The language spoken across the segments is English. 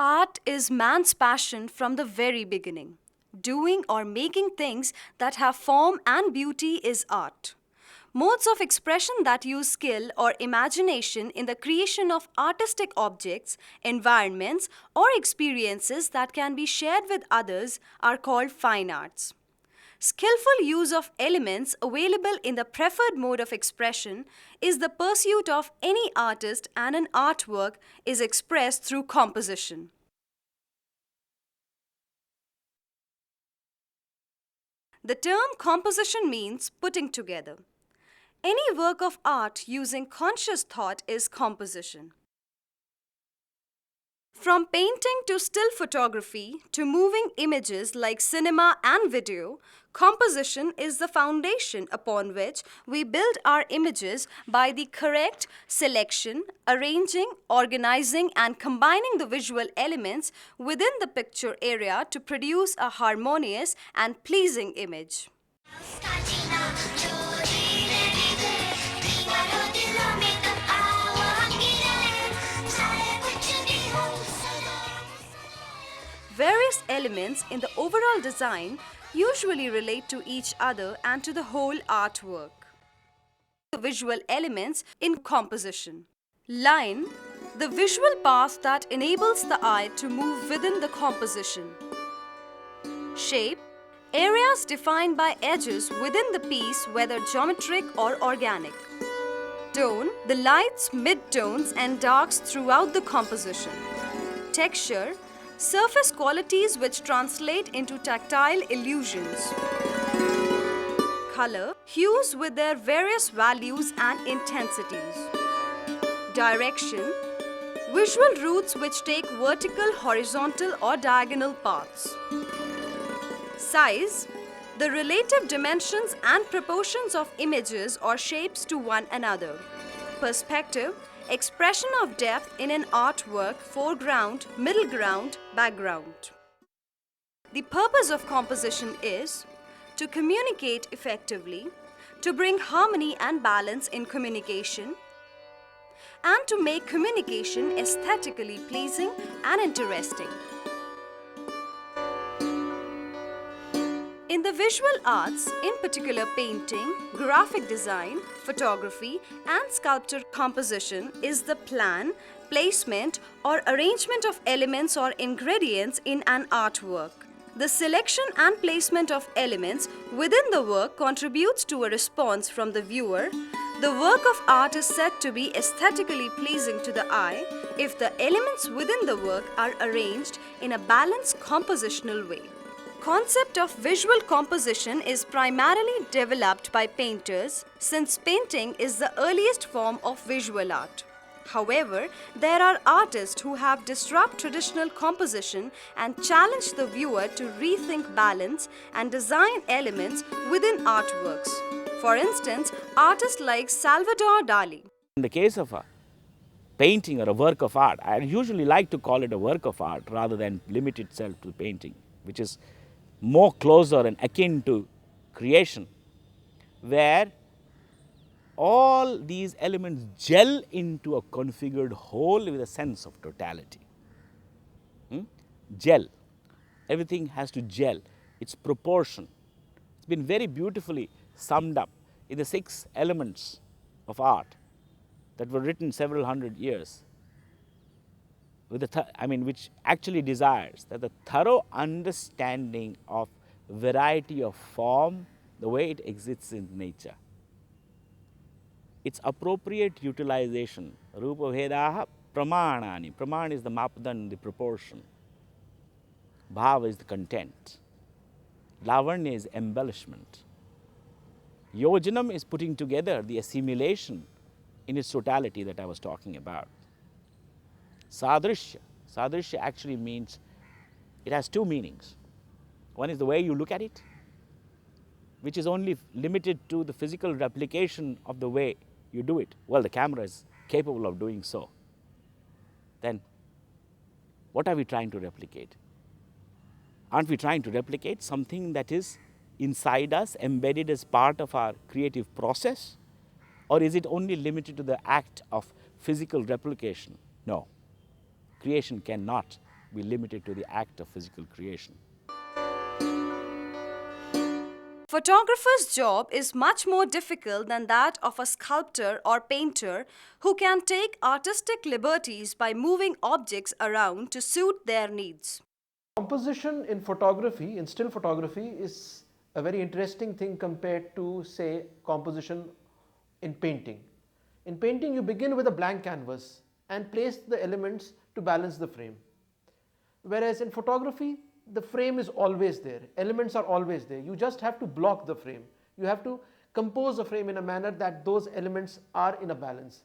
Art is man's passion from the very beginning. Doing or making things that have form and beauty is art. Modes of expression that use skill or imagination in the creation of artistic objects, environments, or experiences that can be shared with others are called fine arts. Skillful use of elements available in the preferred mode of expression is the pursuit of any artist, and an artwork is expressed through composition. The term composition means putting together. Any work of art using conscious thought is composition. From painting to still photography to moving images like cinema and video, composition is the foundation upon which we build our images by the correct selection, arranging, organizing, and combining the visual elements within the picture area to produce a harmonious and pleasing image. Various elements in the overall design usually relate to each other and to the whole artwork. The visual elements in composition. Line, the visual path that enables the eye to move within the composition. Shape, areas defined by edges within the piece, whether geometric or organic. Tone, the lights, mid-tones and darks throughout the composition. Texture, surface qualities which translate into tactile illusions. Color, hues with their various values and intensities. Direction, visual routes which take vertical, horizontal or diagonal paths. Size, the relative dimensions and proportions of images or shapes to one another. Perspective, expression of depth in an artwork, foreground, middle ground, background. The purpose of composition is to communicate effectively, to bring harmony and balance in communication, and to make communication aesthetically pleasing and interesting. In the visual arts, in particular painting, graphic design, photography, and sculpture, composition is the plan, placement, or arrangement of elements or ingredients in an artwork. The selection and placement of elements within the work contributes to a response from the viewer. The work of art is said to be aesthetically pleasing to the eye if the elements within the work are arranged in a balanced compositional way. Concept of visual composition is primarily developed by painters, since painting is the earliest form of visual art. However, there are artists who have disrupted traditional composition and challenged the viewer to rethink balance and design elements within artworks. For instance, artists like Salvador Dali. In the case of a painting or a work of art, I usually like to call it a work of art rather than limit itself to painting, which is more closer and akin to creation, where all these elements gel into a configured whole with a sense of totality. Gel. Everything has to gel. Its proportion. It's been very beautifully summed up in the 6 elements of art that were written several hundred years, with which actually desires that the thorough understanding of variety of form, the way it exists in nature, its appropriate utilization, rupa bhedaha pramanani. Praman is the mapdan, the proportion. Bhava is the content. Lavanya is embellishment. Yojanam is putting together the assimilation in its totality that I was talking about. Sadrishya. Sadrishya actually means, it has 2 meanings. One is the way you look at it, which is only limited to the physical replication of the way you do it. Well, the camera is capable of doing so. Then, what are we trying to replicate? Aren't we trying to replicate something that is inside us, embedded as part of our creative process? Or is it only limited to the act of physical replication? No. Creation cannot be limited to the act of physical creation. Photographer's job is much more difficult than that of a sculptor or painter who can take artistic liberties by moving objects around to suit their needs. Composition in photography, in still photography, is a very interesting thing compared to, say, composition in painting. In painting, you begin with a blank canvas and place the elements to balance the frame. Whereas in photography, the frame is always there, elements are always there. You just have to block the frame. You have to compose the frame in a manner that those elements are in a balance.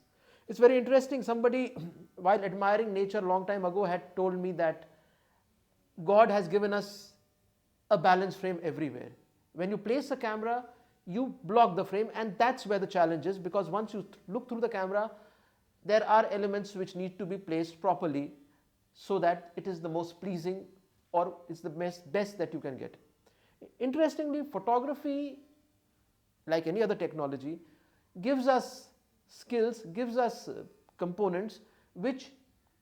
It's very interesting. Somebody, while admiring nature a long time ago, had told me that God has given us a balance frame everywhere. When you place a camera, you block the frame, and that's where the challenge is, because once you look through the camera, there are elements which need to be placed properly so that it is the most pleasing or it's the best that you can get. Interestingly, photography, like any other technology, gives us skills, gives us components which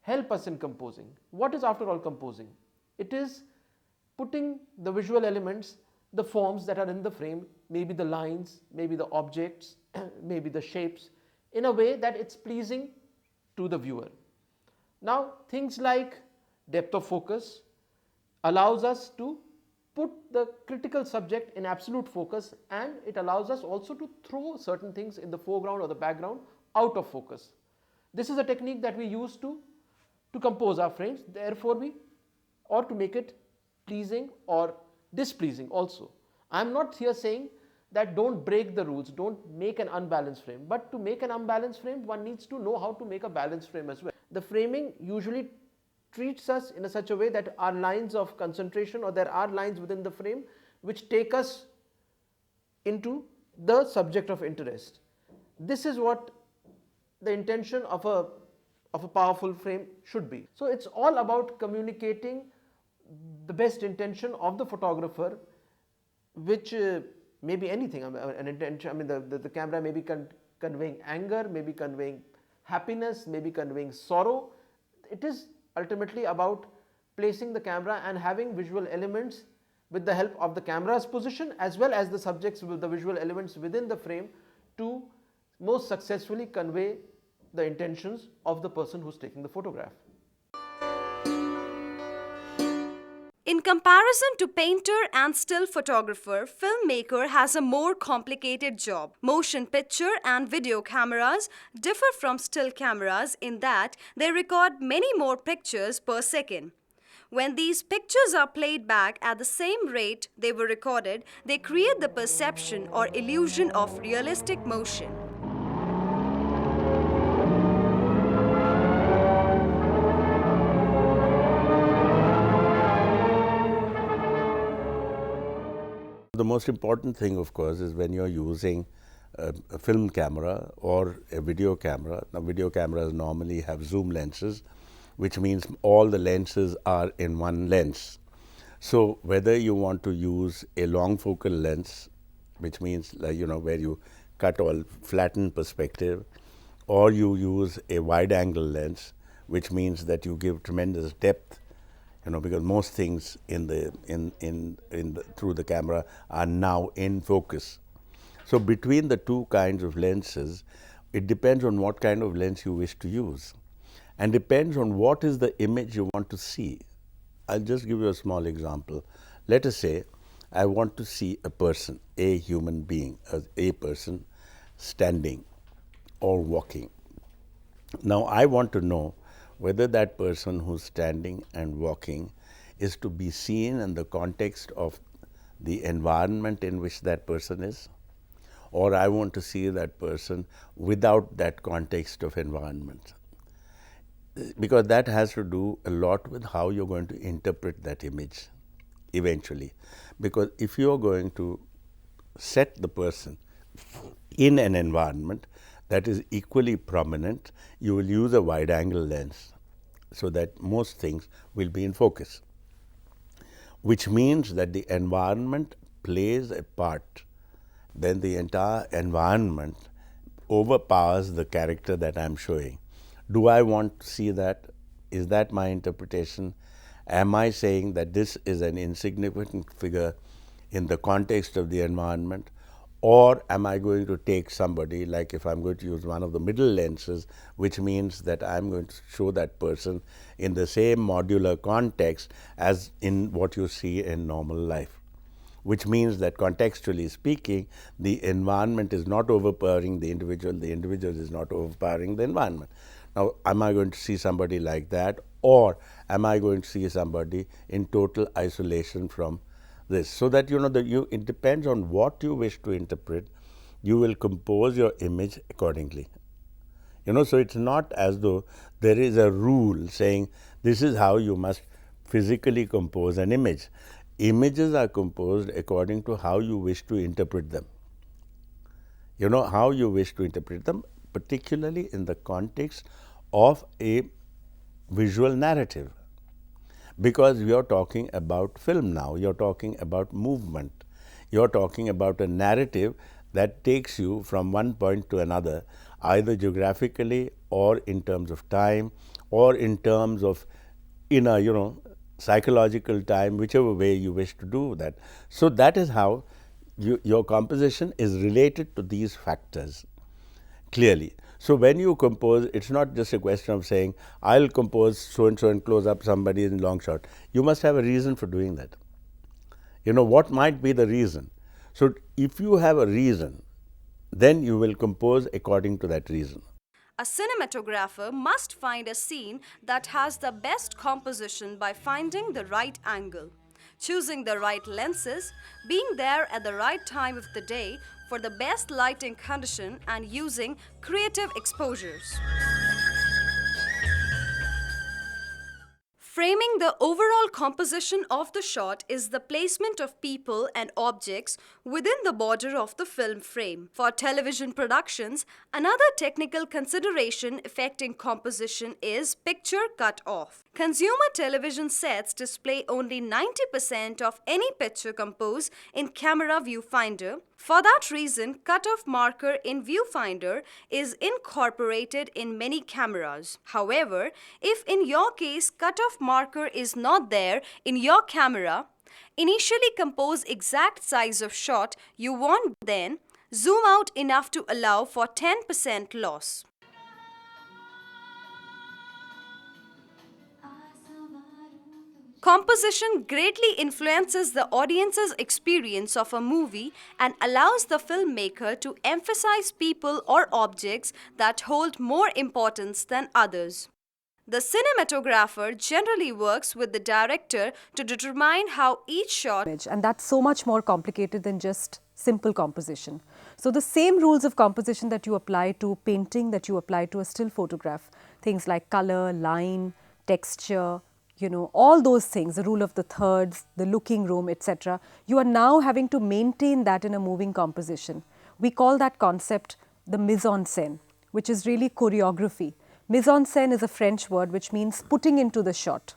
help us in composing. What is, after all, composing? It is putting the visual elements, the forms that are in the frame, maybe the lines, maybe the objects, maybe the shapes, in a way that it's pleasing to the viewer. Now, things like depth of focus allows us to put the critical subject in absolute focus, and it allows us also to throw certain things in the foreground or the background out of focus. This is a technique that we use to compose our frames, therefore or to make it pleasing or displeasing also. I am not here saying that don't break the rules, don't make an unbalanced frame, but to make an unbalanced frame, one needs to know how to make a balanced frame as well. The framing usually treats us in such a way that our lines of concentration, or there are lines within the frame which take us into the subject of interest. This is what the intention of a powerful frame should be. So it's all about communicating the best intention of the photographer, which may be anything. An intention, I mean, the camera may be conveying anger, may be conveying happiness, may be conveying sorrow. It is ultimately about placing the camera and having visual elements with the help of the camera's position as well as the subjects with the visual elements within the frame to most successfully convey the intentions of the person who's taking the photograph. In comparison to painter and still photographer, filmmaker has a more complicated job. Motion picture and video cameras differ from still cameras in that they record many more pictures per second. When these pictures are played back at the same rate they were recorded, they create the perception or illusion of realistic motion. The most important thing, of course, is when you're using a film camera or a video camera. Now, video cameras normally have zoom lenses, which means all the lenses are in one lens. So, whether you want to use a long focal lens, which means, like, where you cut all flattened perspective, or you use a wide angle lens, which means that you give tremendous depth, because most things through the camera are now in focus. So between the two kinds of lenses, it depends on what kind of lens you wish to use, and depends on what is the image you want to see. I'll just give you a small example. Let us say I want to see a person, a human being, a person standing or walking. Now I want to know whether that person who's standing and walking is to be seen in the context of the environment in which that person is, or I want to see that person without that context of environment. Because that has to do a lot with how you're going to interpret that image eventually. Because if you're going to set the person in an environment that is equally prominent, you will use a wide angle lens so that most things will be in focus, which means that the environment plays a part. Then the entire environment overpowers the character that I'm showing. Do I want to see that? Is that my interpretation? Am I saying that this is an insignificant figure in the context of the environment? Or am I going to take somebody, like if I'm going to use one of the middle lenses, which means that I'm going to show that person in the same modular context as in what you see in normal life, which means that contextually speaking, the environment is not overpowering the individual is not overpowering the environment. Now, am I going to see somebody like that, or am I going to see somebody in total isolation from this? So that it depends on what you wish to interpret, you will compose your image accordingly. So it's not as though there is a rule saying this is how you must physically compose an image. Images are composed according to how you wish to interpret them. How you wish to interpret them, particularly in the context of a visual narrative. Because you're talking about film now, you're talking about movement, you're talking about a narrative that takes you from one point to another, either geographically or in terms of time or in terms of psychological time, whichever way you wish to do that. So that is how your composition is related to these factors clearly. So when you compose, it's not just a question of saying, I'll compose so-and-so and close up somebody in long shot. You must have a reason for doing that. What might be the reason? So if you have a reason, then you will compose according to that reason. A cinematographer must find a scene that has the best composition by finding the right angle, choosing the right lenses, being there at the right time of the day for the best lighting condition, and using creative exposures. Framing the overall composition of the shot is the placement of people and objects within the border of the film frame. For television productions, another technical consideration affecting composition is picture cut-off. Consumer television sets display only 90% of any picture composed in camera viewfinder. For that reason, cutoff marker in viewfinder is incorporated in many cameras. However, if in your case cutoff marker is not there in your camera, initially compose exact size of shot you want, then zoom out enough to allow for 10% loss. Composition greatly influences the audience's experience of a movie and allows the filmmaker to emphasize people or objects that hold more importance than others. The cinematographer generally works with the director to determine how each shot, and that's so much more complicated than just simple composition. So the same rules of composition that you apply to painting, that you apply to a still photograph, things like color, line, texture, all those things, the rule of the thirds, the looking room, etc. You are now having to maintain that in a moving composition. We call that concept the mise en scène, which is really choreography. Mise en scène is a French word which means putting into the shot.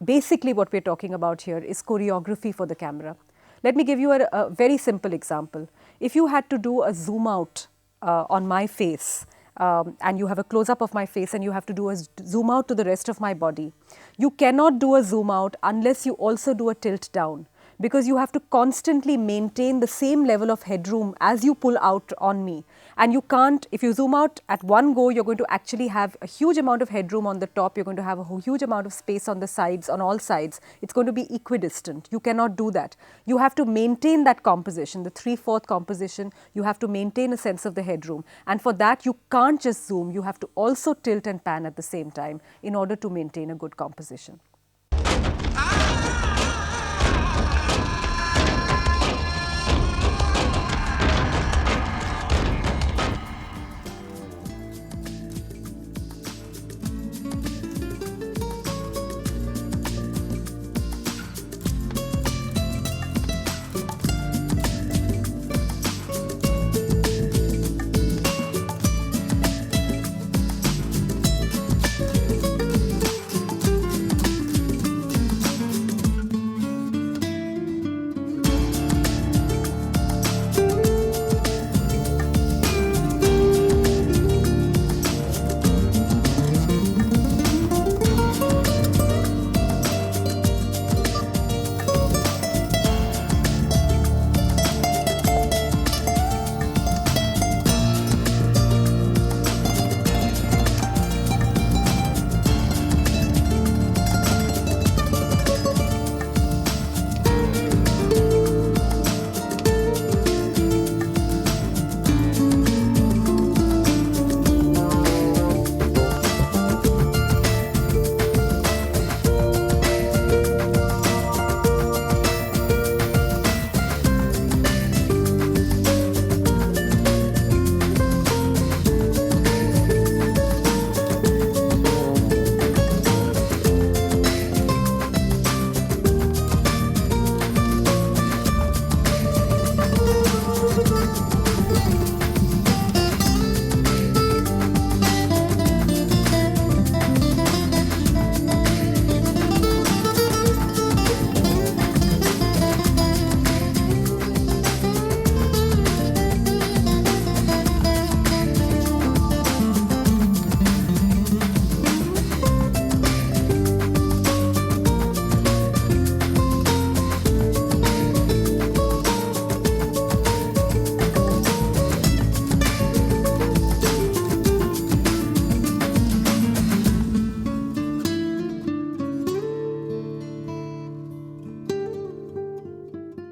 Basically what we're talking about here is choreography for the camera. Let me give you a very simple example. If you had to do a zoom out on my face, and you have a close-up of my face and you have to do a zoom out to the rest of my body, you cannot do a zoom out unless you also do a tilt down, because you have to constantly maintain the same level of headroom as you pull out on me. And you can't, if you zoom out at one go, you're going to actually have a huge amount of headroom on the top, you're going to have a huge amount of space on the sides, on all sides. It's going to be equidistant. You cannot do that. You have to maintain that composition, the 3/4 composition, you have to maintain a sense of the headroom. And for that, you can't just zoom, you have to also tilt and pan at the same time in order to maintain a good composition.